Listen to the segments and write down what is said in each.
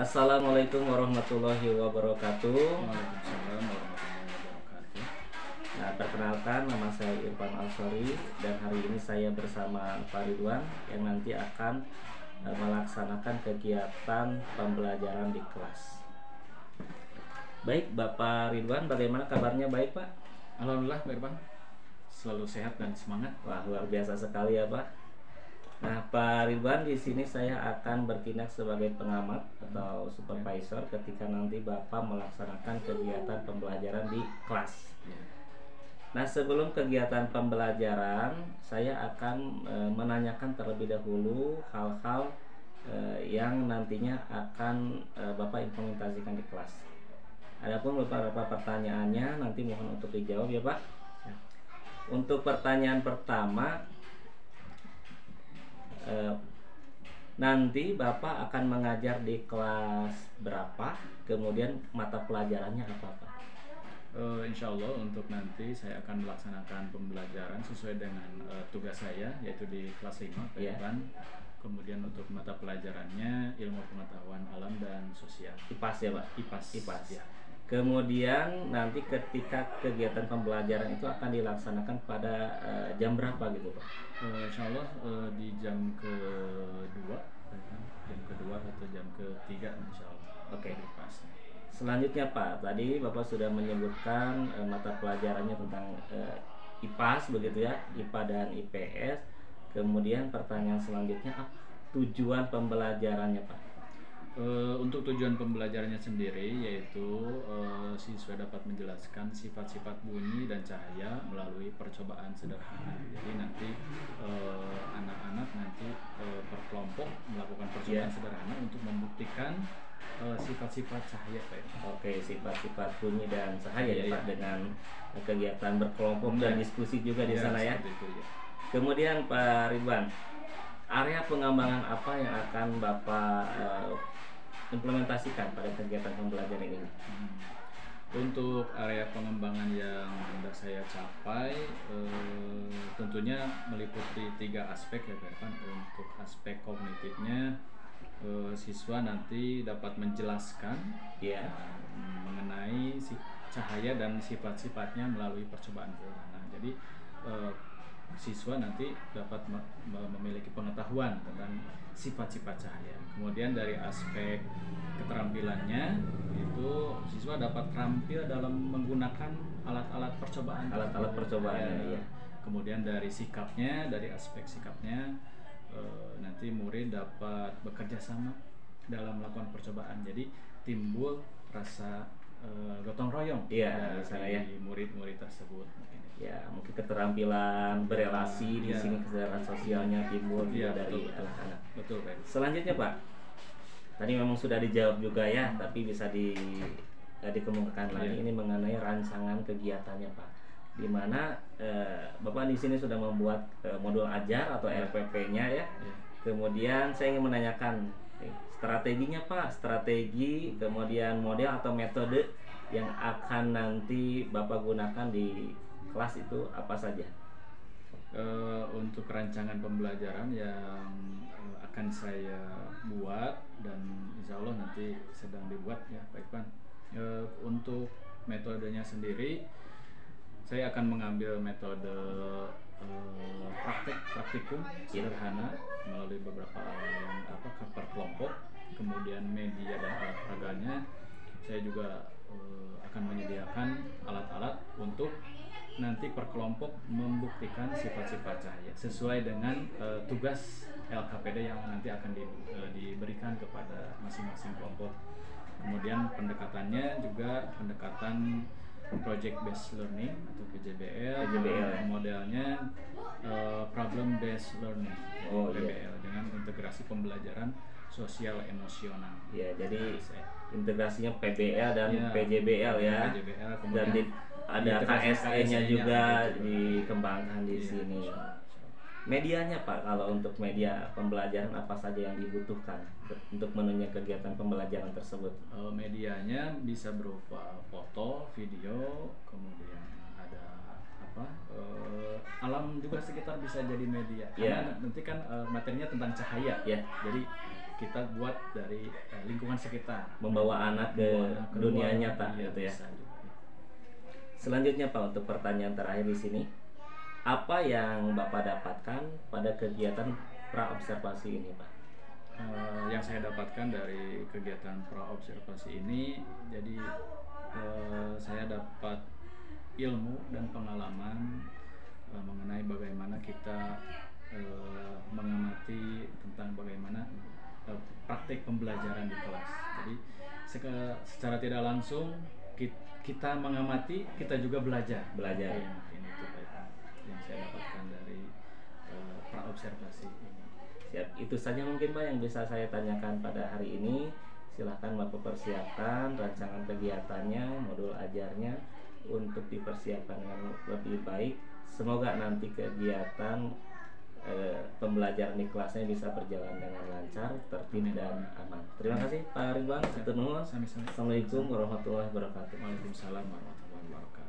Assalamualaikum warahmatullahi wabarakatuh. Waalaikumsalam warahmatullahi wabarakatuh. Nah, perkenalkan nama saya Irfan Alsori dan hari ini saya bersama Pak Ridwan yang nanti akan melaksanakan kegiatan pembelajaran di kelas. Baik, Bapak Ridwan, bagaimana kabarnya? Baik, Pak? Alhamdulillah, Pak Irfan. Selalu sehat dan semangat. Wah, luar biasa sekali ya, Pak. Nah, Pak Ridwan, di sini saya akan bertindak sebagai pengamat atau supervisor ketika nanti Bapak melaksanakan kegiatan pembelajaran di kelas. Nah, sebelum kegiatan pembelajaran, saya akan menanyakan terlebih dahulu hal-hal yang nantinya akan Bapak implementasikan di kelas. Adapun beberapa pertanyaannya nanti mohon untuk dijawab ya, Pak. Untuk pertanyaan pertama, nanti Bapak akan mengajar di kelas berapa, kemudian mata pelajarannya apa, Pak? Insya Allah untuk nanti saya akan melaksanakan pembelajaran sesuai dengan tugas saya, yaitu di kelas 5, Pak Iya. Irfan. Kemudian untuk mata pelajarannya ilmu pengetahuan alam dan sosial. IPAS ya, Pak? IPAS. IPAS. Ya. Kemudian nanti ketika kegiatan pembelajaran itu akan dilaksanakan pada jam berapa gitu, Pak? Insya Allah di jam kedua, jam kedua atau jam ketiga, Insya Allah. Oke. IPAS. Selanjutnya, Pak, tadi Bapak sudah menyebutkan mata pelajarannya tentang IPAS begitu ya, IPA dan IPS. Kemudian pertanyaan selanjutnya, tujuan pembelajarannya, Pak? Untuk tujuan pembelajarannya sendiri yaitu siswa dapat menjelaskan sifat-sifat bunyi dan cahaya melalui percobaan sederhana. Jadi nanti anak-anak nanti per kelompok melakukan percobaan sederhana untuk membuktikan sifat-sifat cahaya, Pak. Oke, sifat-sifat bunyi dan cahaya ya, Pak, Iya. dengan kegiatan berkelompok dan diskusi juga di sana ya. Seperti itu, ya. Kemudian Pak Ridwan, area pengembangan apa yang akan Bapak implementasikan pada kegiatan pembelajaran ini? Untuk area pengembangan yang hendak saya capai tentunya meliputi 3 aspek ya, Pak Irfan. Untuk aspek kognitifnya, siswa nanti dapat menjelaskan Ya. mengenai cahaya dan sifat-sifatnya melalui percobaan sederhana. Jadi siswa nanti dapat memiliki pengetahuan tentang sifat-sifat cahaya. Kemudian dari aspek keterampilannya itu siswa dapat terampil dalam menggunakan alat-alat percobaan. Alat-alat percobaan ya. Kemudian dari sikapnya, dari aspek sikapnya nanti murid dapat bekerja sama dalam melakukan percobaan. Jadi timbul rasa gotong royong Iya, di sana ya. dari murid-murid tersebut. Ya, mungkin keterampilan berelasi di Ya. sini, kesadaran sosialnya timbul Iya, juga dari betul. anak-anak. Betul, Pak. Selanjutnya, Pak, tadi memang sudah dijawab juga ya, tapi bisa dikemukakan lagi. Iya. Ini mengenai rancangan kegiatannya, Pak. Di mana Bapak di sini sudah membuat modul ajar atau RPP-nya ya. Iya. Kemudian saya ingin menanyakan strateginya, Pak, strategi, kemudian model atau metode yang akan nanti Bapak gunakan di kelas itu apa saja? Untuk rancangan pembelajaran yang akan saya buat dan insya Allah nanti sedang dibuat ya, Pak Irfan. Untuk metodenya sendiri, saya akan mengambil metode praktikum sederhana melalui beberapa per kelompok, kemudian media dan alat peraganya. Saya juga akan menyediakan alat-alat untuk nanti per kelompok membuktikan sifat-sifat cahaya sesuai dengan tugas LKPD yang nanti akan diberikan kepada masing-masing kelompok. Kemudian pendekatannya juga pendekatan project based learning atau PJBL. Modelnya problem based learning, PBL, dengan integrasi pembelajaran sosial emosional. Ya, jadi integrasinya PBL dan PJBL ya. PJBL, Dan kemudian ada KSE-nya juga dikembangkan di sini. Medianya, Pak, kalau untuk media pembelajaran apa saja yang dibutuhkan untuk menunjang kegiatan pembelajaran tersebut? Medianya bisa berupa foto, video, kemudian ada alam juga sekitar bisa jadi media. Karena nanti kan materinya tentang cahaya. Ya. Jadi kita buat dari lingkungan sekitar, membawa anak ke dunia nyata iya, gitu ya. bisa juga. Selanjutnya Pak, untuk pertanyaan terakhir di sini, apa yang Bapak dapatkan pada kegiatan praobservasi ini Pak? Yang saya dapatkan dari kegiatan praobservasi ini, jadi saya dapat ilmu dan pengalaman mengenai bagaimana kita mengamati tentang bagaimana praktik pembelajaran di kelas. Jadi secara tidak langsung kita mengamati, kita juga belajar. Belajar. Ya, ini itu yang saya dapatkan dari praobservasi ini. Siap, itu saja mungkin Pak yang bisa saya tanyakan pada hari ini. Silahkan Bapak persiapkan rancangan kegiatannya, modul ajarnya untuk dipersiapkan dengan lebih baik. Semoga nanti kegiatan pembelajaran di kelasnya bisa berjalan dengan lancar, tertib dan aman. Terima kasih Pak Ridwan. Assalamualaikum warahmatullahi wabarakatuh. Waalaikumsalam warahmatullahi wabarakatuh.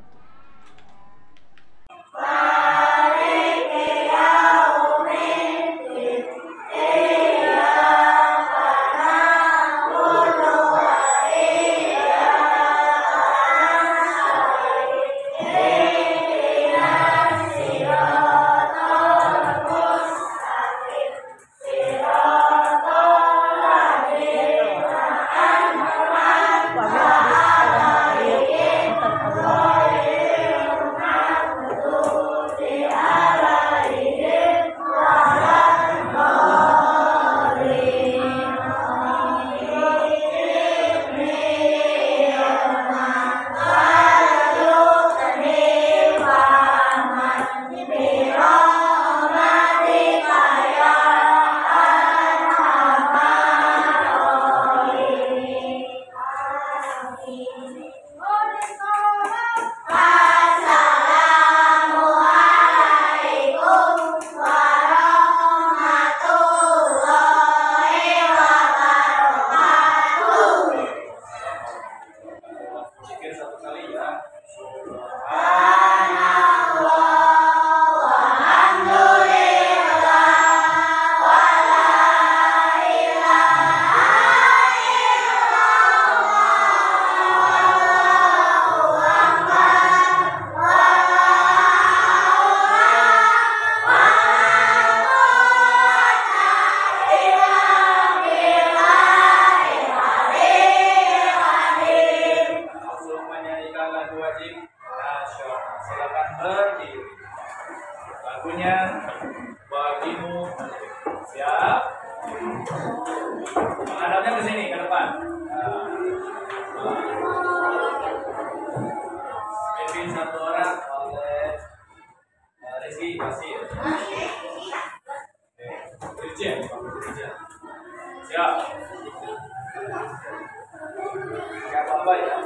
Menghadapnya ke sini, ke depan. Pimpin satu orang oleh Rizky Basir. Dirjen. Siap. Gak apa-apa ya.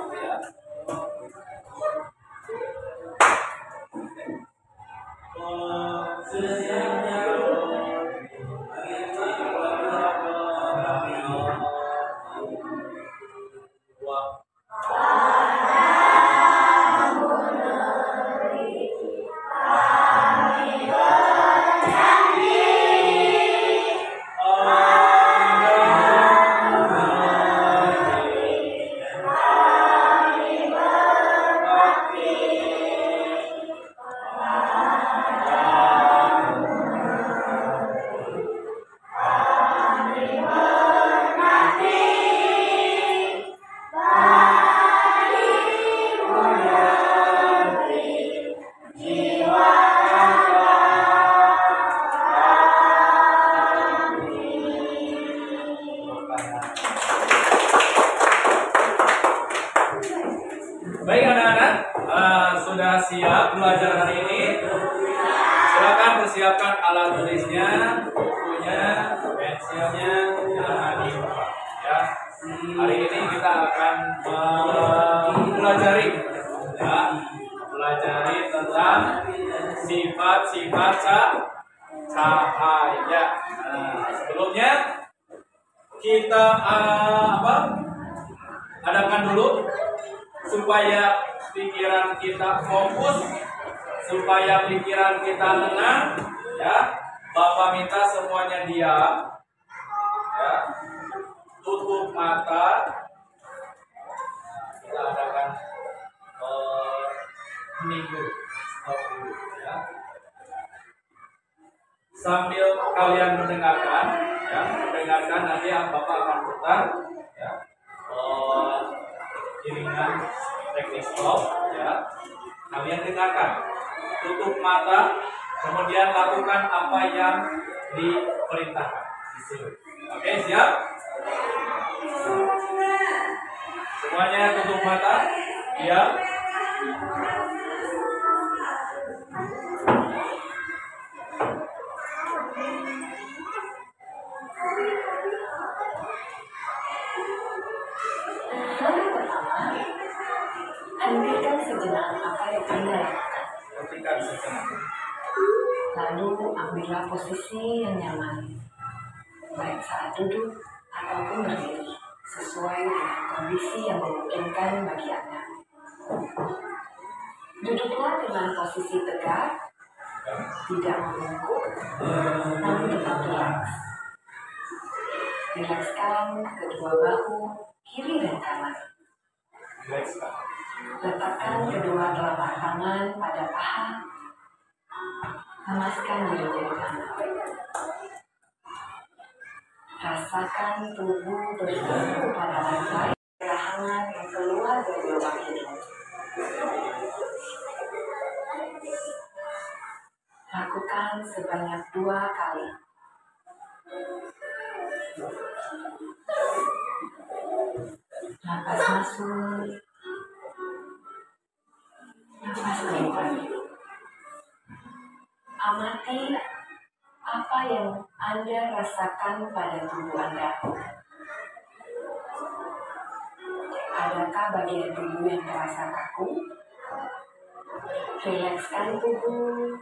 Baik anak-anak, sudah siap belajar hari ini? Silakan persiapkan alat tulisnya, bukunya, pensilnya, jangan dilupa. Ya, hari ini kita akan mempelajari, tentang sifat-sifat cahaya. Sebelumnya kita adakan dulu supaya pikiran kita fokus, supaya pikiran kita tenang, ya. Bapak minta semuanya diam, ya. tutup mata. Kita adakan minggu stop dulu ya. Sambil kalian mendengarkan, ya, mendengarkan nanti Bapak akan putar, ya, iringan teknik stop, ya. Kalian dengarkan, tutup mata, kemudian lakukan apa yang diperintahkan. Oke, siap? Semuanya tutup mata, ya. Hentikan sejenak apa yang Anda lakukan. Hentikan sejenak. Lalu ambillah posisi yang nyaman, baik saat duduk ataupun berdiri, sesuai dengan kondisi yang memungkinkan bagi Anda. Duduklah dengan posisi tegak, tidak membungkuk, namun tetap rileks. Rilekskan kedua bahu, kiri dan kanan. Letakkan kedua telapak tangan pada paha. Hamaskan diri dari kanan. Rasakan tubuh bertumpu pada lantai, hangat yang keluar dari lubang hidung. Lakukan sebanyak 2 kali. Napas masuk, napas keluar. Amati apa yang Anda rasakan pada tubuh Anda. Adakah bagian tubuh yang terasa kaku? Rilekskan tubuh,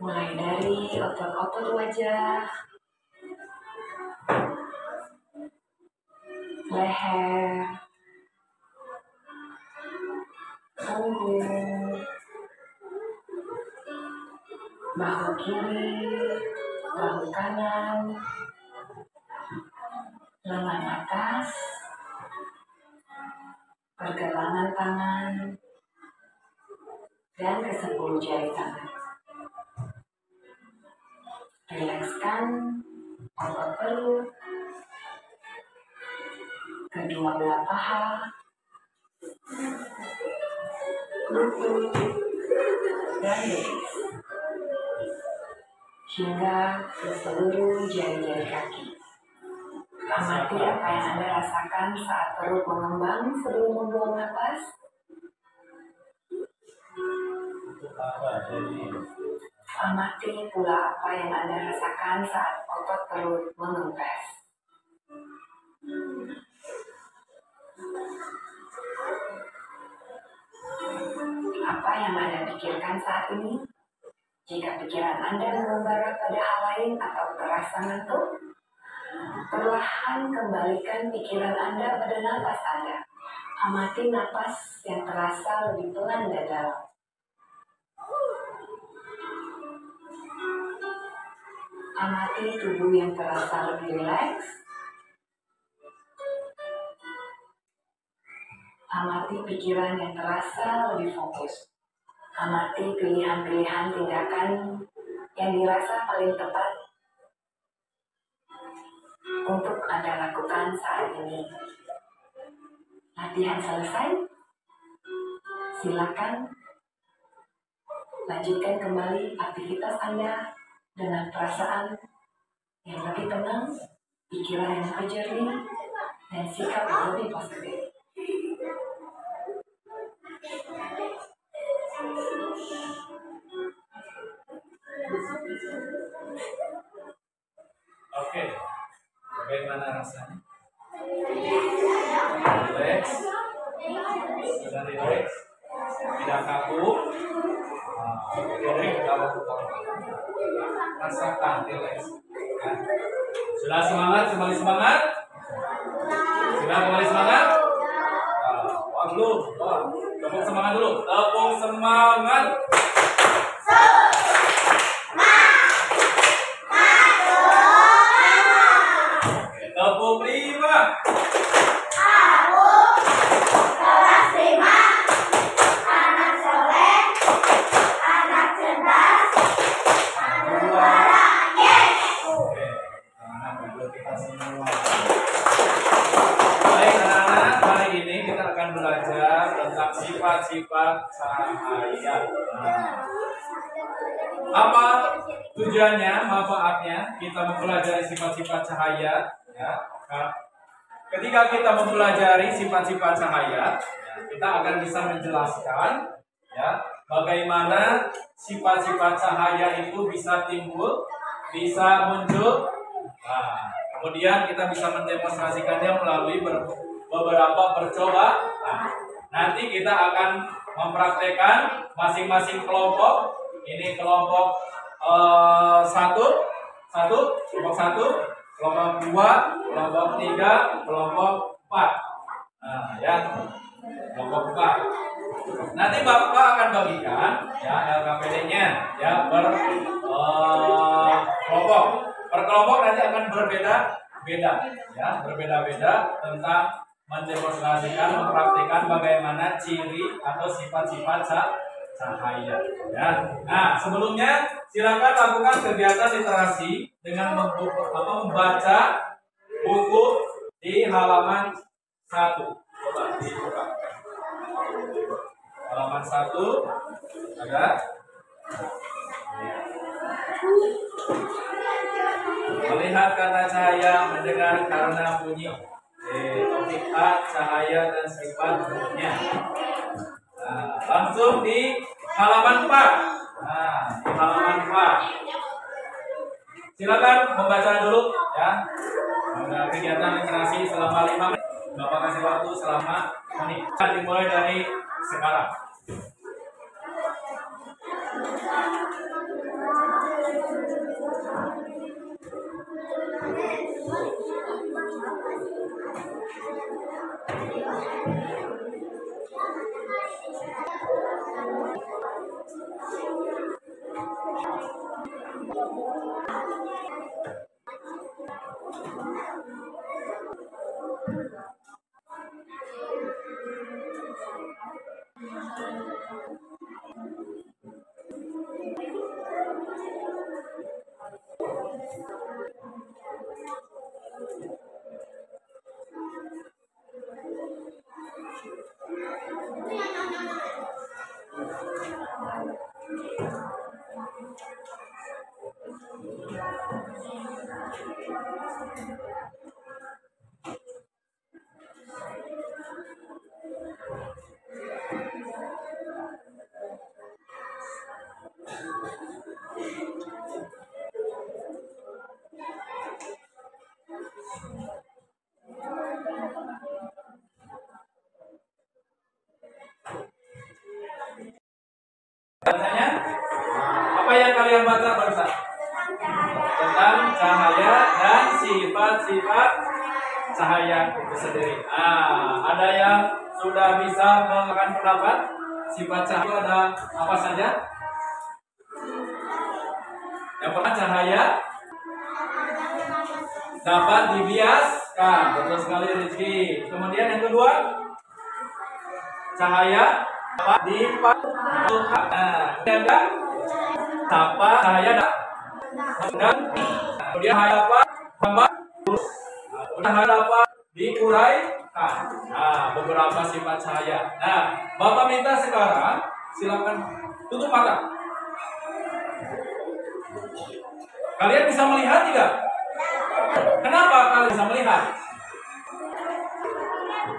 mulai dari otot-otot wajah, leher, punggung, bahu kiri, bahu kanan, lengan atas, pergelangan tangan, dan ke-10 jari tangan. Rilekskan otot perut, kedua belah paha, lutut, dan betis, hingga ke seluruh jari-jari kaki. Amati apa yang Anda rasakan saat perut mengembang sebelum membuang napas. Amati pula apa yang Anda rasakan saat otot perut mengempes. Apa yang Anda pikirkan saat ini? Jika pikiran Anda mengembara pada hal lain atau terasa ngantuk, perlahan kembalikan pikiran Anda pada napas Anda. Amati napas yang terasa lebih pelan dan dalam. Amati tubuh yang terasa lebih rileks. Amati pikiran yang terasa lebih fokus. Amati pilihan-pilihan tindakan yang dirasa paling tepat untuk Anda lakukan saat ini. Latihan selesai. Silakan lanjutkan kembali aktivitas Anda dengan perasaan yang lebih tenang, pikiran yang lebih jernih, dan sikap yang lebih positif. Oke, bagaimana rasanya? Relax, sudah relax, tidak kaku. Oke, rasakan relax. Sudah semangat, kembali semangat. Sudah kembali semangat. Tepuk semangat dulu. Tepuk semangat. Tepuk sifat-sifat cahaya. Apa tujuannya, manfaatnya kita mempelajari sifat-sifat cahaya? Ya, ketika kita mempelajari sifat-sifat cahaya, kita akan bisa menjelaskan ya bagaimana sifat-sifat cahaya itu bisa timbul, bisa muncul. Nah, kemudian kita bisa mendemonstrasikannya melalui beberapa percobaan. Nanti kita akan mempraktekkan masing-masing kelompok. Ini kelompok kelompok 1, kelompok 2, kelompok 3, kelompok 4. Nah, ya, kelompok 4. Nanti Bapak akan bagikan ya LKPD-nya ya kelompok. Per kelompok nanti akan berbeda-beda ya, berbeda-beda tentang mendemonstrasikan, mempraktikkan bagaimana ciri atau sifat-sifat cahaya. Ya. Nah, sebelumnya silakan lakukan kegiatan literasi dengan membaca buku di halaman 1. Coba dibuka. Halaman 1 ada. Melihat kata cahaya, mendengar karena bunyi. Topik A, cahaya dan sifatnya. Nah, langsung di halaman 4. Nah, di halaman 4. Silakan membaca dulu ya. Ada kegiatan literasi selama 5 menit. Bapak kasih waktu selama menit. Dimulai dari sekarang. Bacanya apa yang kalian baca barusan? Tentang cahaya dan sifat-sifat cahaya itu sendiri. Ada yang sudah bisa mengatakan pendapat sifat cahaya ada apa saja? Yang pertama, cahaya dapat dibiaskan, betul sekali Rizky. Kemudian yang kedua, cahaya dapat dipantulkan. Cahaya dan kemudian cahaya dapat dapat diuraikan. Nah, beberapa sifat cahaya. Nah, Bapak minta sekarang silakan tutup mata. Kalian bisa melihat tidak? Kenapa kalian bisa melihat?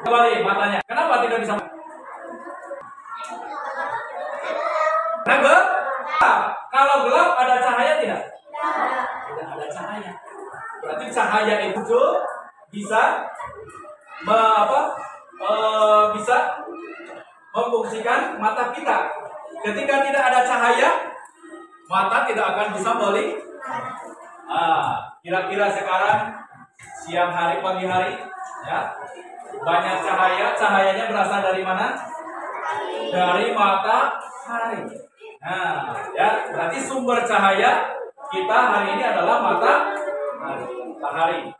Kembali matanya. Kenapa tidak bisa? Karena gelap. Kalau gelap ada cahaya tidak? Tidak ada cahaya. Berarti cahaya itu bisa bisa memfungsikan mata kita. Ketika tidak ada cahaya, mata tidak akan bisa melihat. Kira-kira sekarang siang hari, pagi hari, ya, banyak cahaya. Cahayanya berasal dari mana? Dari matahari. Nah, ya, berarti sumber cahaya kita hari ini adalah matahari.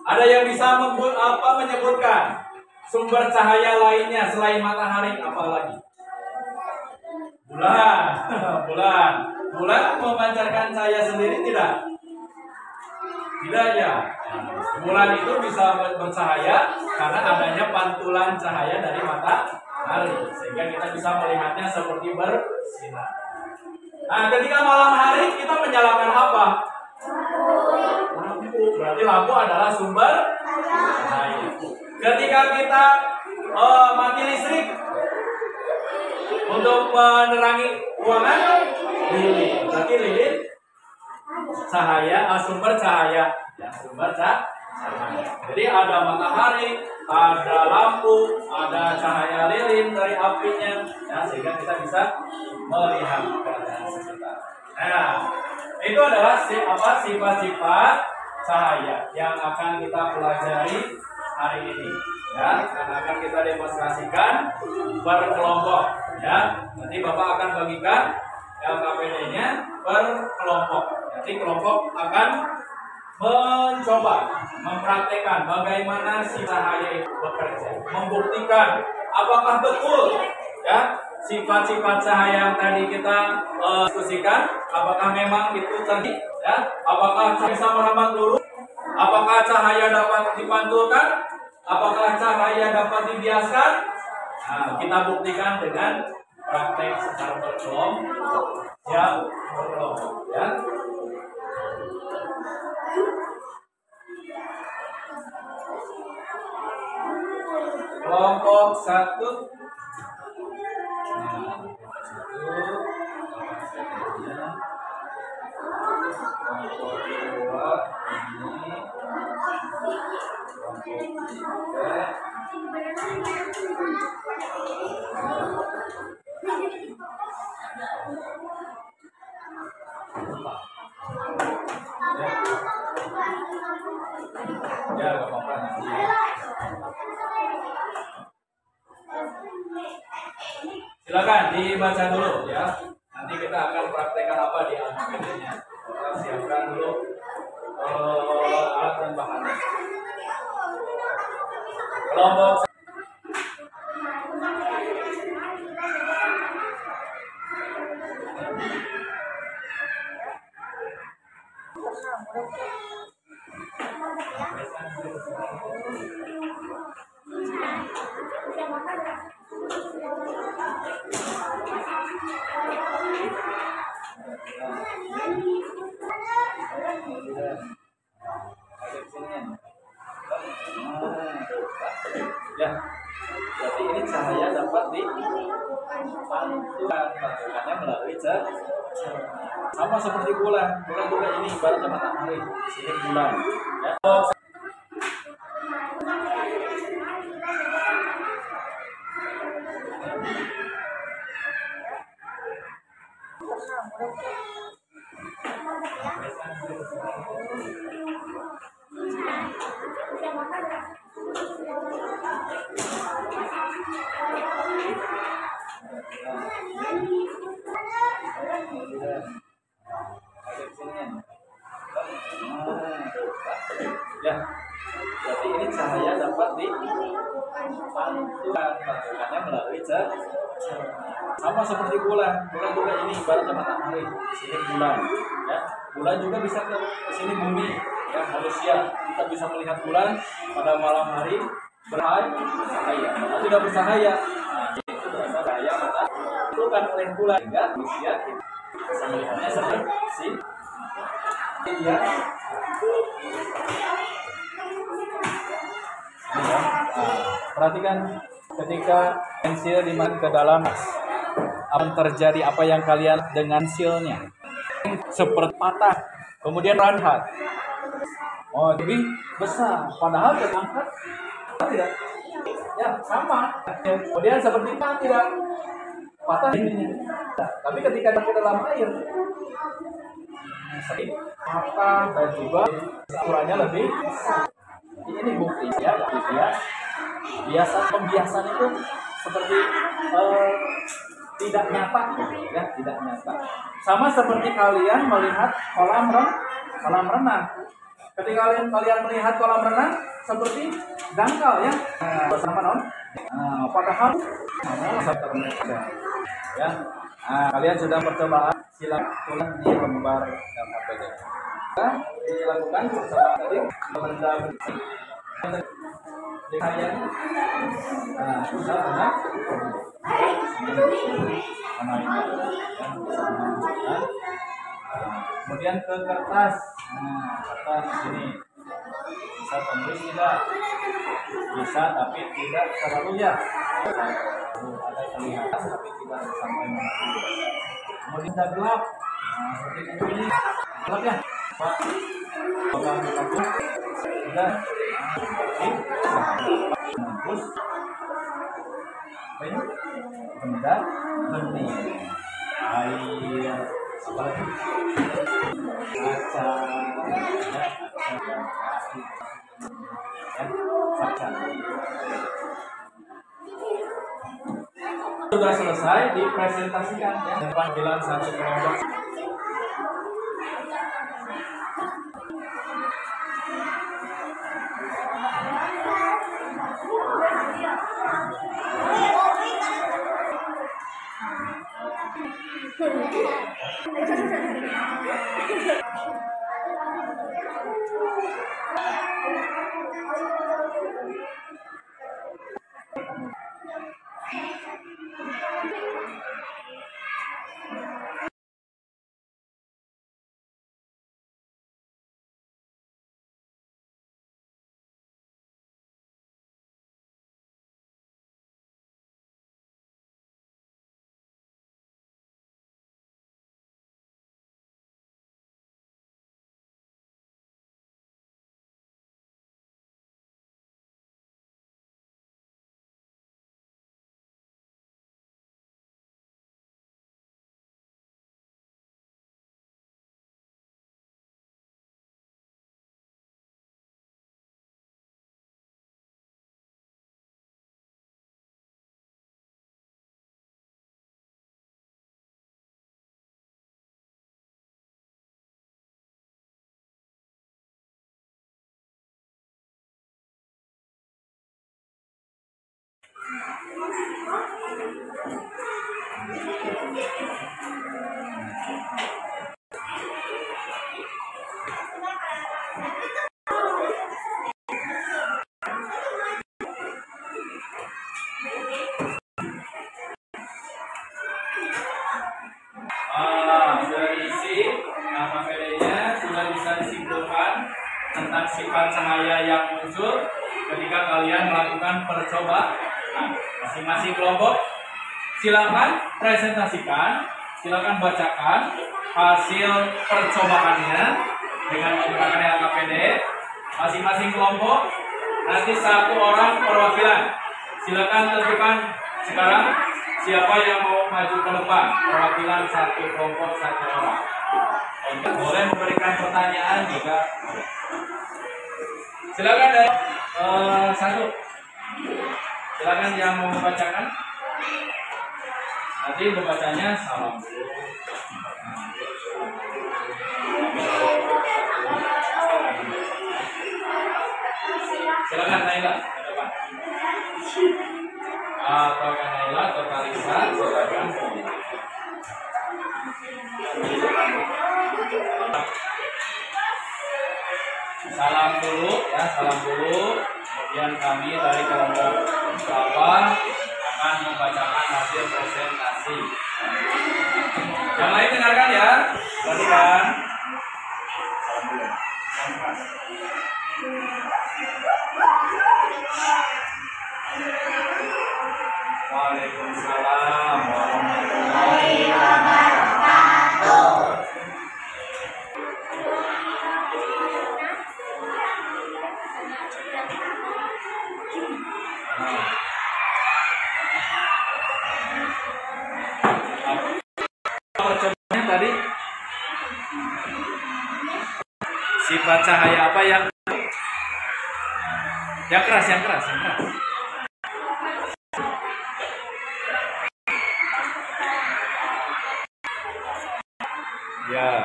Ada yang bisa menyebutkan sumber cahaya lainnya selain matahari apa lagi? Bulan memancarkan cahaya sendiri tidak? Tidak ya. Bulan itu bisa bercahaya karena adanya pantulan cahaya dari matahari. matahari, sehingga kita bisa melihatnya seperti bersinar. Nah, ketika malam hari kita menyalakan apa? Lampu. Berarti lampu adalah sumber cahaya. Ketika kita mati listrik untuk menerangi ruangan, lilin. Berarti lilin cahaya, sumber cahaya, ya, sumber cahaya. Jadi ada matahari, ada lampu, ada cahaya lilin dari apinya, ya, sehingga kita bisa melihat keadaan sekitar. Nah, itu adalah sifat-sifat cahaya yang akan kita pelajari hari ini, ya, dan akan kita demonstrasikan berkelompok, ya. Nanti Bapak akan bagikan LKPD-nya per kelompok. Nanti kelompok akan mencoba mempraktekkan bagaimana si cahaya itu bekerja, membuktikan apakah betul, ya, sifat-sifat cahaya yang tadi kita diskusikan, apakah memang itu tadi, ya, apakah bisa merambat peluru, apakah cahaya dapat dipantulkan, apakah cahaya dapat dibiaskan. Nah, kita buktikan dengan praktek secara berkelompok, ya, berkelompok, ya. Kelompok 1. Ya, gak apa-apa nanti. Silakan dibaca dulu, ya. Nanti kita akan praktekkan apa di LKPD-nya. Kita siapkan dulu alat dan bahannya. Kelompok ya, berarti ini cahaya dapat dipantulkannya melalui cahaya. Sama seperti bulan juga ini ibaratnya matahari, ini bulan, ya. Ya, berarti ini cahaya dapat dipantulkannya melalui cahaya. Sama seperti bulan juga ini ibaratnya matahari, sini bulan, ya. Bulan juga bisa ke sini bumi, ya, manusia. Kita bisa melihat bulan pada malam hari bercahaya, atau tidak bercahaya. Nah, itu berasal cahaya matahari itu kan oleh bulan, sehingga manusia bisa melihatnya seperti ya. Perhatikan ketika pensil dimasukkan ke dalam, akan terjadi apa yang kalian dengan silnya, seperti patah, kemudian ranhat. Oh, lebih besar, padahal terangkat tidak, ya sama. Kemudian seperti patah tidak patah ini, tapi ketika ke dalam air, patah dan juga ukurannya lebih besar. Ini bukti, ya, pembiasan itu seperti tidak nyata, ya, tidak nyata. Sama seperti kalian melihat kolam renang. Ketika kalian melihat kolam renang seperti dangkal, ya, bersama non. Padahal ya, kalian sudah percobaan, silakan di lembar LKPD. Dilakukan bersama tadi cahaya. Nah, bisa mana? Mana ini? Ya, bisa menunjukkan. Kemudian ke kertas. Nah, kertas ini bisa tulis tidak? Bisa, tapi tidak terlalu ya. Ada kelihatan tapi tidak sampai mana. Kemudian kita gelap. Nah, seperti ini. Gelap ya, Pak. Pegang lampu. Sudah. Terus apa ini? Benda benih. Air. Apa lagi? Kaca. Kaca. Sudah selesai dipresentasikan ya. Panggilan satu kelompok. Tentang sifat cahaya yang muncul ketika kalian melakukan percobaan. Nah, masing-masing kelompok silakan presentasikan, silakan bacakan hasil percobaannya dengan menggunakan LKPD. Masing-masing kelompok nanti satu orang perwakilan. Silakan tentukan sekarang siapa yang mau maju ke depan. Perwakilan satu kelompok satu orang. Boleh memberikan pertanyaan juga. Silakan dari satu. Silakan yang mau membacakan. Nanti membacanya salam dulu. Silakan Naila ke depan. Atau Naila atau Kalisa silakan. Salam dulu ya, salam dulu. Kemudian kami dari kelompok bawah akan membacakan hasil presentasi. Yang lain dengarkan ya, perhatikan. Salam dulu. Waalaikumsalam warahmatullahi wabarakatuh. Percobaannya tadi sifat cahaya apa yang keras, yang keras. Ya.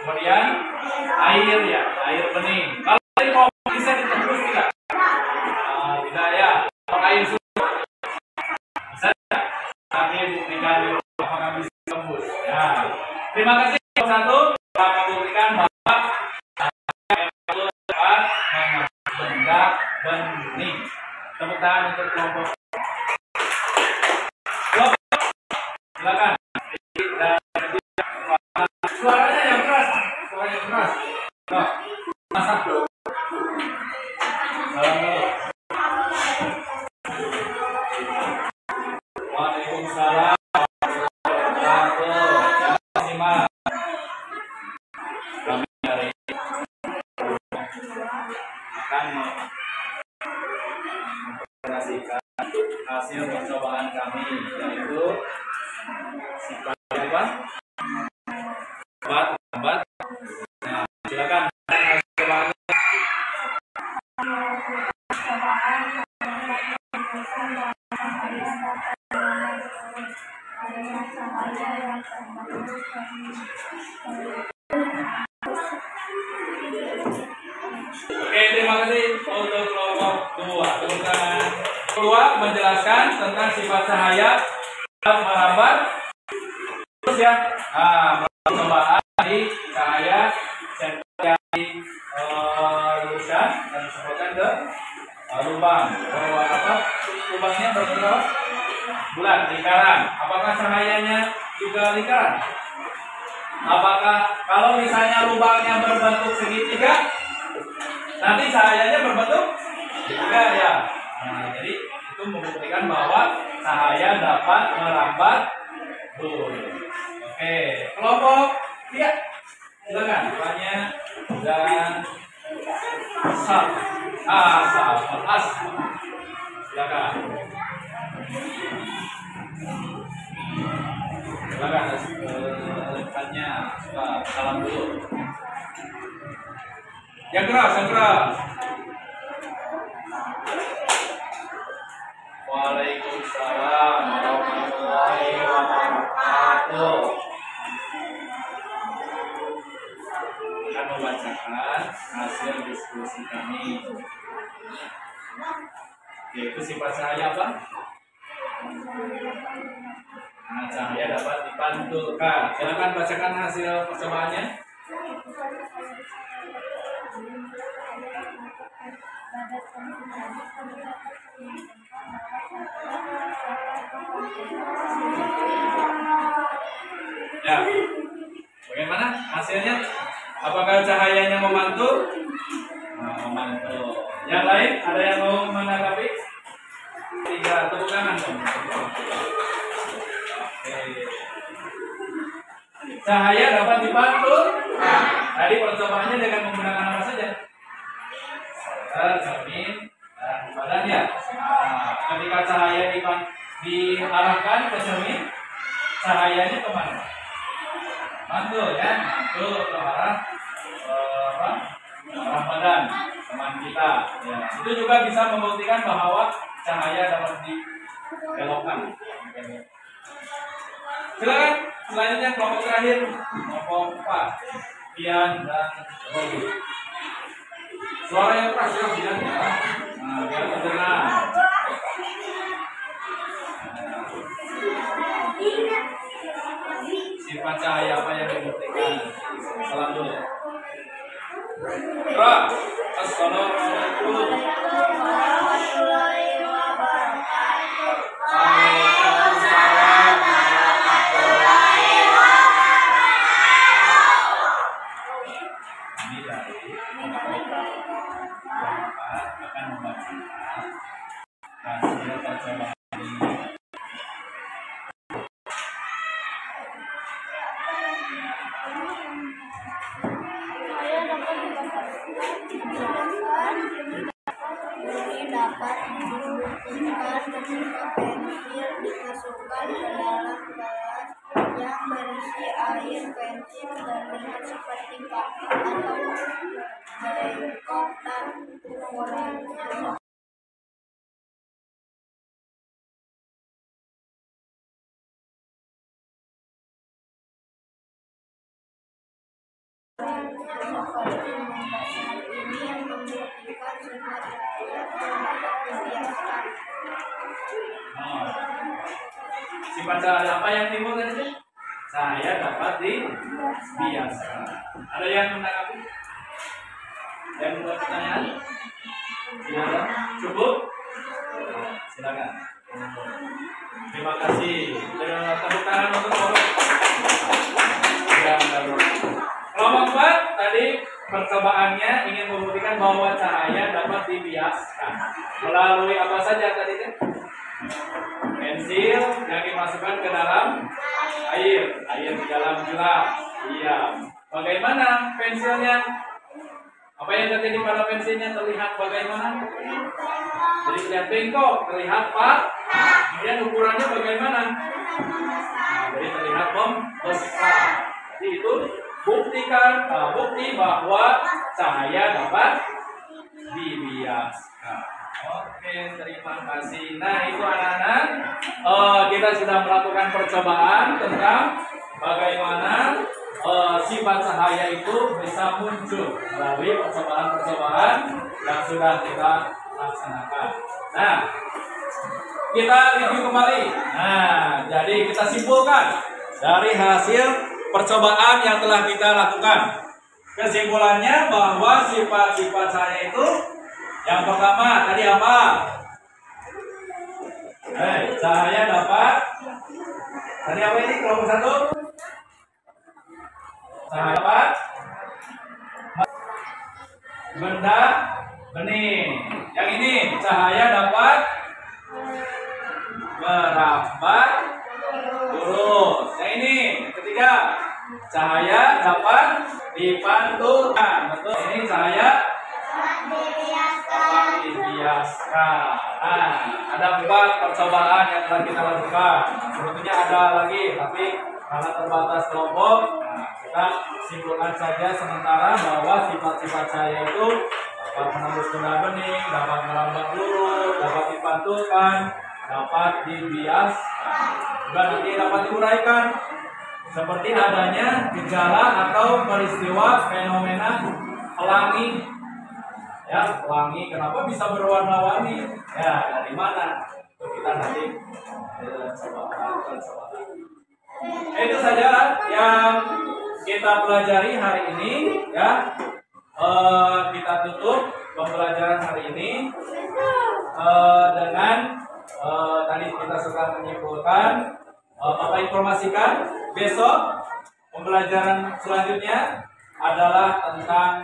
Kemudian air ya, air bening. Kalau dari kelompok Terima kasih kelompok 1 telah membuktikan bahwa itu dapat mengambil benda bening. Tepuk tangan untuk kelompok. Silakan. Suaranya yang keras. Suara yang keras. Masak dulu. Salam dulu. Waalaikumsalam. Kami hari akan mempresentasikan hasil percobaan kami, yaitu sifat apa? Lambat. Nah, silakan hasil percobaannya. Oke, terima kasih untuk kelompok 2. Kemudian kedua menjelaskan tentang sifat cahaya dalam merambat. Terus ya, percobaan di cahaya senter yang diluruskan dan disebutkan ke lubang. Lubangnya berbentuk bulat, lingkaran. Apakah cahayanya juga lingkaran? Apakah kalau misalnya lubangnya berbentuk segitiga, nanti cahayanya berbentuk segitiga ya? Nah, jadi itu membuktikan bahwa cahaya dapat merambat bulu. Oke, kelompok 3, silakan depannya dan silakan. Silakan depannya salam dulu. Yang keras. Waalaikumsalam warahmatullahi wabarakatuh. Akan membacakan hasil diskusi kami, yaitu sifat cahaya apa? Nah, cahaya dapat dipantulkan. Silakan bacakan hasil percobaannya. Ya, bagaimana hasilnya? Apakah cahayanya memantul? Nah, memantul. Yang lain ada yang mau menanggapi? 3, tepuk tangan dong. Oke. Cahaya dapat dipantul. Tadi percobaannya dengan menggunakan apa saja? Cermin dan badannya. Nah, ketika cahaya diarahkan ke cermin, cahayanya kemana? Mantul ya, mantul ke arah arah badan teman kita. Ya, itu juga bisa membuktikan bahwa cahaya dapat dibelokkan. Silakan selanjutnya kelompok terakhir, kelompok 4, Pian dan Robi. Suara yang keras ya, Pian ya. Nah, biar terdengar. Sifat cahaya apa yang dibuktikan? Salam dulu. Assalamualaikum warahmatullahi wabarakatuh. Waalaikumsalam warahmatullahi wabarakatuh. Ini dari Bapak akan membacakan hasil percobaan ini. Dapat dibuktikan ketika pensil dimasukkan ke dalam gelas yang berisi air. Pensil terlihat seperti paku atau bengkok dan warnanya seperti membasah. Ini yang membuktikan sifat cahaya terhadap kebiasaan. Sifat cahaya apa yang timbul tadi? cahaya dapat dibiaskan. Ada yang menanggapi? Yang membuat pertanyaan? Silakan. Cukup? Silakan. Terima kasih. Tepuk tangan untuk Bapak. Kelompok 4 tadi percobaannya ingin membuktikan bahwa cahaya dapat dibiaskan melalui apa saja tadi kan? Pensil yang dimasukkan ke dalam air di dalam gelas. Iya. Bagaimana pensilnya? Apa yang terjadi pada pensilnya terlihat bagaimana? Jadi terlihat bengkok, terlihat pak. Kemudian ukurannya bagaimana? Nah, jadi terlihat membesar. Jadi itu bukti bahwa cahaya dapat dibiaskan. Oke, terima kasih. Nah, itu anak-anak, kita sudah melakukan percobaan tentang bagaimana sifat cahaya itu bisa muncul melalui percobaan-percobaan yang sudah kita laksanakan. Nah, kita review kembali. Nah, jadi kita simpulkan dari hasil percobaan yang telah kita lakukan. Kesimpulannya bahwa sifat-sifat cahaya itu yang pertama tadi apa? Cahaya dapat. Tadi apa ini kelompok 1? Cahaya dapat benda bening. Yang ini cahaya dapat merambat lurus. Yang ini ketiga, cahaya dapat dipantulkan. Betul. Ini cahaya dapat dibiaskan. Nah, ada 4 percobaan yang telah kita lakukan. Sebetulnya ada lagi, tapi karena terbatas kelompok, nah, kita simpulkan saja sementara bahwa sifat-sifat cahaya itu dapat menembus benda bening, dapat merambat lurus, dapat dipantulkan, dapat dibiaskan, juga nanti dapat diuraikan seperti adanya gejala atau peristiwa fenomena pelangi. Ya, pelangi kenapa bisa berwarna-warni? Ya, dari mana? Itu kita nanti coba. Itu saja yang kita pelajari hari ini. Ya, kita tutup pembelajaran hari ini dengan tadi kita sudah menyimpulkan. Bapak informasikan besok pembelajaran selanjutnya adalah tentang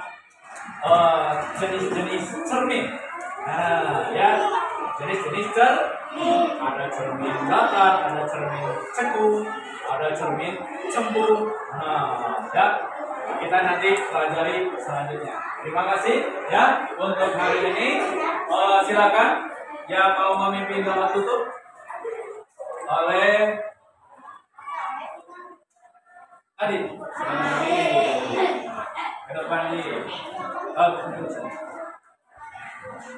jenis-jenis cermin. Nah, ya, jenis-jenis cermin. Ada cermin datar, ada cermin ceku, ada cermin cembung. Nah, ya, kita nanti pelajari selanjutnya. Terima kasih ya untuk hari ini. Silakan yang mau memimpin doa tutup oleh Adit. Ke depan ini.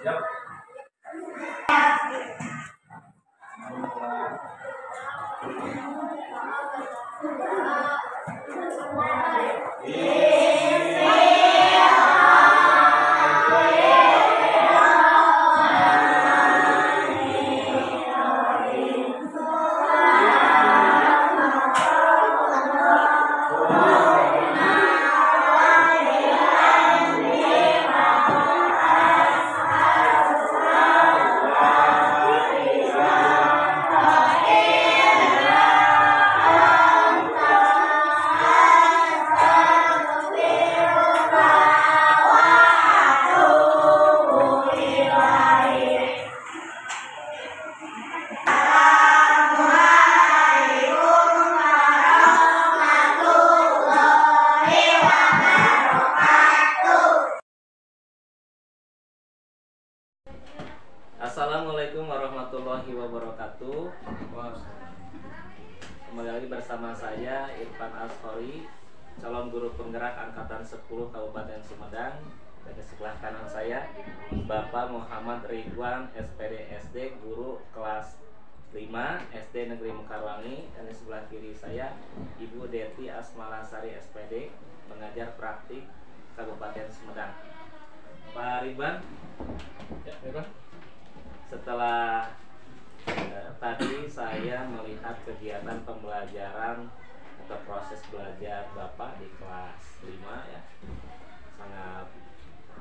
Yap. Assalamualaikum warahmatullahi wabarakatuh. Kembali lagi bersama saya Irfan Ashori, calon guru penggerak angkatan 10 Kabupaten Sumedang. Dan di sebelah kanan saya Bapak Muhammad Ridwan, SPD SD, guru kelas 5 SD Negeri Mekarwangi. Dan di sebelah kiri saya Ibu Deti Asmalasari, SPD, mengajar praktik Kabupaten Sumedang. Pak Ridwan, Ya, Ridwan. Setelah tadi saya melihat kegiatan pembelajaran atau proses belajar Bapak di kelas 5 ya. Sangat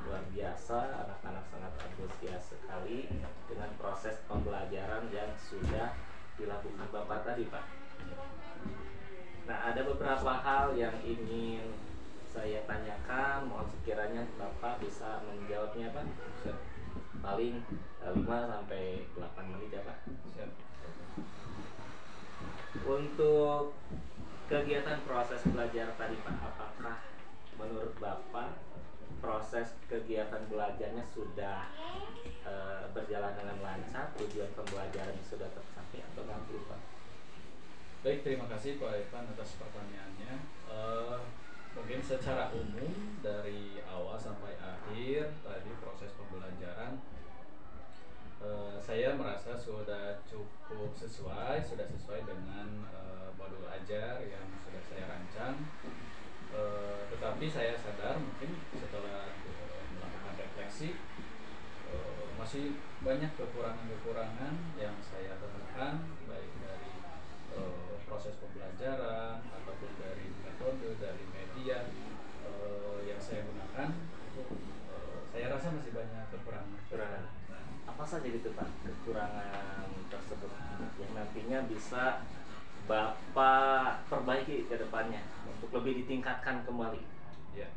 luar biasa, anak-anak sangat antusias sekali dengan proses pembelajaran yang sudah dilakukan Bapak tadi, Pak. Nah, ada beberapa hal yang ingin saya tanyakan, mohon sekiranya Bapak bisa menjawabnya, Pak. Paling 5 sampai 8 menit ya, Pak. Siap. Untuk kegiatan proses belajar tadi, Pak, apakah menurut Bapak proses kegiatan belajarnya sudah berjalan dengan lancar, tujuan pembelajarannya sudah tercapai atau belum, Pak? Baik, terima kasih Pak Irfan atas pertanyaannya. Mungkin secara umum dari awal sampai akhir tadi proses pembelajaran saya merasa sudah cukup sesuai, dengan modul ajar yang sudah saya rancang. Tetapi saya sadar mungkin setelah melakukan refleksi masih banyak kekurangan-kekurangan yang saya temukan, baik dari proses pembelajaran ataupun dari metode, dari media yang saya gunakan. Itu saya rasa masih banyak kekurangan. Apa saja gitu, Pak, kekurangan tersebut yang nantinya bisa Bapak perbaiki ke depannya untuk lebih ditingkatkan kembali? Ya,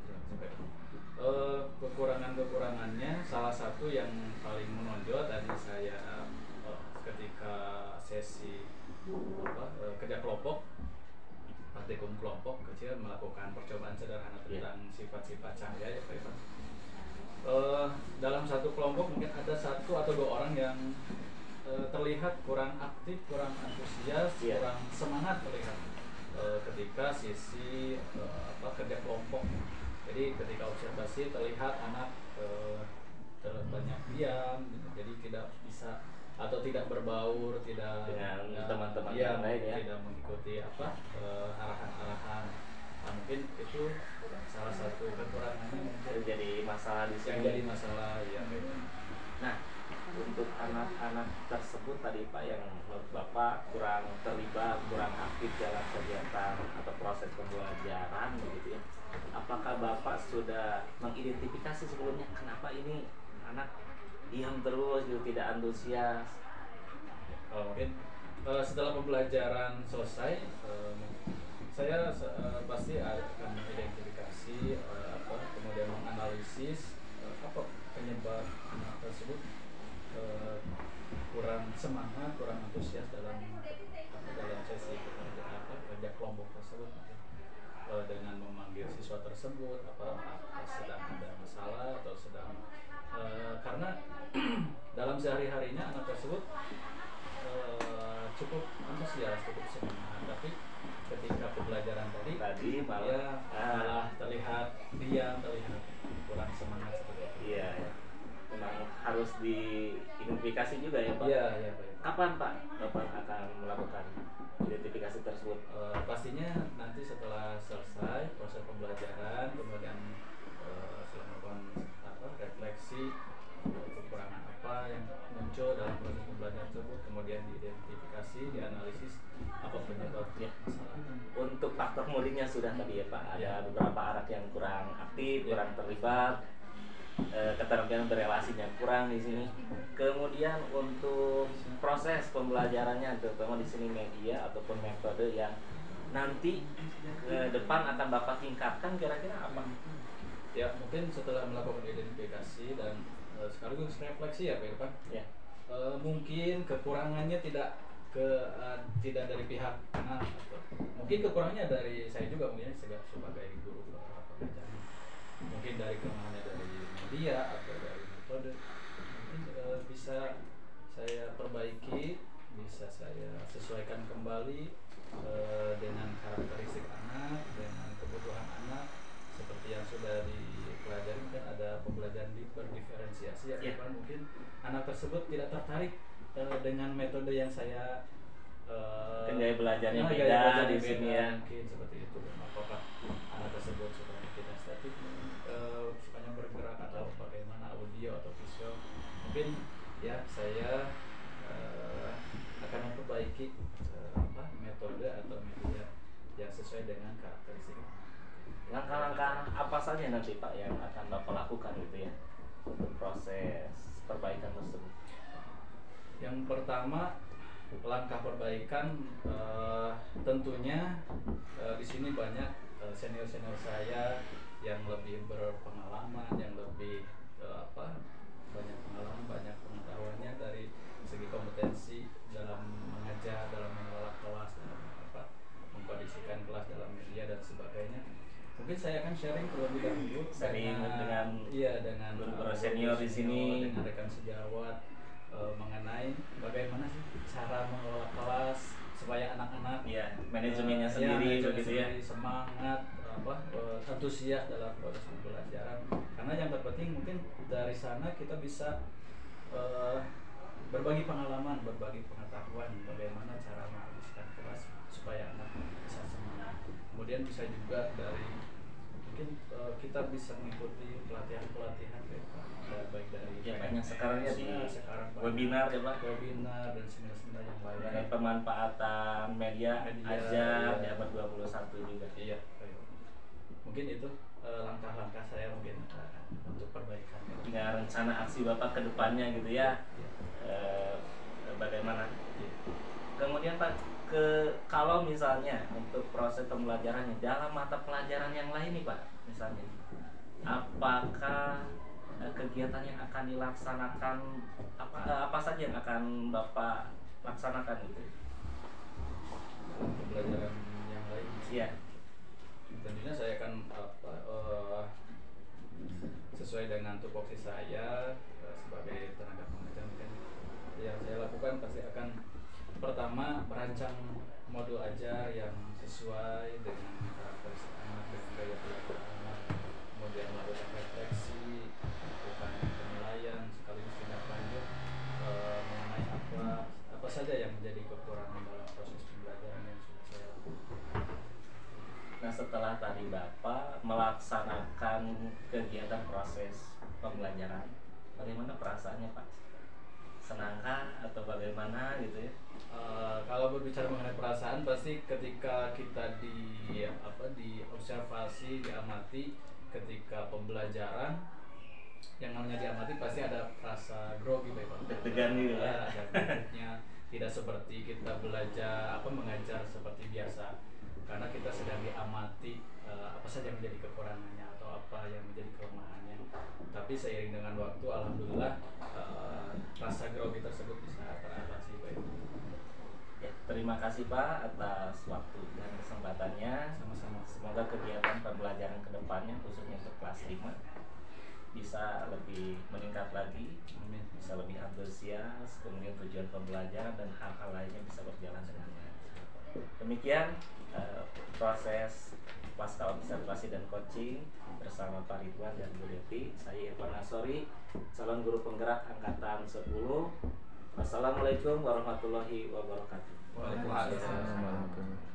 kekurangan-kekurangannya salah satu yang paling menonjol tadi saya ketika sesi kerja kelompok, praktikum kelompok kecil melakukan percobaan sederhana tentang sifat-sifat cahaya ya Pak Ivan. Dalam satu kelompok mungkin ada 1 atau 2 orang yang terlihat kurang aktif, kurang antusias, kurang semangat terlihat ketika sisi kerja kelompok. Jadi ketika observasi terlihat anak banyak diam, jadi tidak bisa atau tidak berbaur, tidak dengan teman-teman yang lain ya, tidak mengikuti arahan-arahan. Nah, mungkin itu salah satu kekurangannya mungkin jadi masalah di sini. Jadi masalah ya. Nah, untuk anak-anak tersebut tadi Pak yang menurut Bapak kurang terlibat, kurang aktif dalam kegiatan atau proses pembelajaran begitu ya. Apakah Bapak sudah mengidentifikasi sebelumnya kenapa ini anak diam terus, gitu, tidak antusias? Mungkin setelah pembelajaran selesai, saya pasti akan mengidentifikasi kemudian menganalisis apa penyebab anak tersebut kurang semangat, kurang antusias dalam sesi kerja kelompok tersebut. Dengan memanggil siswa tersebut, apa sedang ada masalah atau sedang karena dalam sehari-harinya anak tersebut cukup antusias, cukup semangat, tapi ketika pembelajaran tadi malah terlihat diam, terlihat kurang semangat seperti itu. Iya, memang harus diidentifikasi juga ya Pak. Iya, Pak. Kapan Pak Bapak akan melakukan identifikasi tersebut? Pastinya nanti setelah selesai proses pembelajaran, kemudian setelah melakukan refleksi kekurangan apa yang muncul dalam proses pembelajaran tersebut, kemudian diidentifikasi, dianalisis apa penyebabnya masalah. Untuk faktor muridnya sudah tadi ya Pak, ada beberapa anak yang kurang aktif, kurang terlibat, keterampilan berelasinya kurang di sini. Kemudian untuk proses pembelajarannya, terutama di sini media ataupun metode yang nanti ke depan akan Bapak tingkatkan, kira-kira apa? Ya, mungkin setelah melakukan identifikasi dan sekaligus refleksi ya Pak Irfan. Ya. Mungkin kekurangannya tidak dari pihak anak, mungkin kekurangannya dari saya juga, mungkin sebagai guru pengajar. Mungkin dari kelemahannya dari media atau dari metode, mungkin bisa saya perbaiki, bisa saya sesuaikan kembali dengan karakteristik anak, dengan kebutuhan anak, seperti yang sudah dipelajari. Mungkin ada pembelajaran berdiferensiasi ya. Mungkin anak tersebut tidak tertarik dengan metode yang saya gaya belajarnya beda di sini ya. Mungkin seperti itu. Apakah anak tersebut sukanya tidak statik, sukanya bergerak, atau bagaimana audio atau visual? Mungkin ya saya akan memperbaiki metode atau media yang sesuai Langkah-langkah apa saja nanti Pak yang akan Bapak lakukan gitu ya untuk proses perbaikan tersebut? Yang pertama, langkah perbaikan tentunya di sini banyak senior-senior saya yang lebih berpengalaman, yang lebih banyak pengalaman, banyak pengetahuannya dari segi kompetensi dalam mengajar, dalam mengelola kelas, dalam mengkondisikan kelas dalam media dan sebagainya. Mungkin saya akan sharing terlebih dahulu dengan guru-guru senior di sini, dengan rekan sejawat mengenai bagaimana sih cara mengelola kelas supaya anak-anak manajemennya sendiri begitu ya, semangat antusias dalam proses pembelajaran. Karena yang terpenting mungkin dari sana kita bisa berbagi pengalaman, berbagi pengetahuan bagaimana cara menghabiskan kelas supaya anak bisa semangat. Kemudian bisa juga dari mungkin kita bisa mengikuti pelatihan-pelatihan baik dari banyak sekarang ya di sekarang webinar ya Pak, webinar dan seminar-seminar yang lain. Mengenai pemanfaatan media ajar di abad 21 juga. Iya, mungkin itu langkah-langkah saya mungkin untuk perbaikan. Ya, rencana aksi Bapak ke depannya gitu ya. Bagaimana? Kemudian Pak, kalau misalnya untuk proses pembelajarannya dalam mata pelajaran yang lain nih Pak, misalnya apakah kegiatan yang akan dilaksanakan apa saja yang akan Bapak laksanakan gitu? Pembelajaran yang lain? Iya. Tentunya saya akan sesuai dengan tupoksi saya sebagai tenaga pengajar, mungkin yang saya lakukan pasti akan pertama merancang modul ajar yang sesuai dengan karakteristik anak, dengan gaya belajar anak, kemudian melakukan refleksi, melakukan penilaian sekaligus tindak lanjut mengenai apa saja yang menjadi kekurangan dalam proses pembelajaran yang sudah saya lakukan. Nah, setelah tadi Bapak melaksanakan kegiatan proses pembelajaran, bagaimana perasaannya Pak? Senangkah atau bagaimana gitu ya? Kalau berbicara mengenai perasaan, pasti ketika kita diobservasi, diamati ketika pembelajaran, yang namanya diamati pasti ada rasa grogi, Pak. Deg-degan gitu ya. Tidak seperti kita mengajar seperti biasa, karena kita sedang diamati apa saja yang menjadi kekurangannya atau apa yang menjadi kelemahannya. Tapi seiring dengan waktu, alhamdulillah rasa grogi tersebut bisa teratasi, Pak. Ya, terima kasih Pak atas waktu dan kesempatannya. Sama-sama. Semoga kegiatan pembelajaran kedepannya khususnya untuk kelas 5 bisa lebih meningkat lagi. Amin. Bisa lebih antusias, kemudian tujuan pembelajaran dan hal-hal lainnya bisa berjalan dengan baik. Demikian proses pasca observasi dan coaching bersama Pak Ridwan dan Bu Devi. Saya Irfan Asori, calon guru penggerak angkatan 10. Wassalamualaikum warahmatullahi wabarakatuh. Waalaikumsalam warahmatullahi wabarakatuh.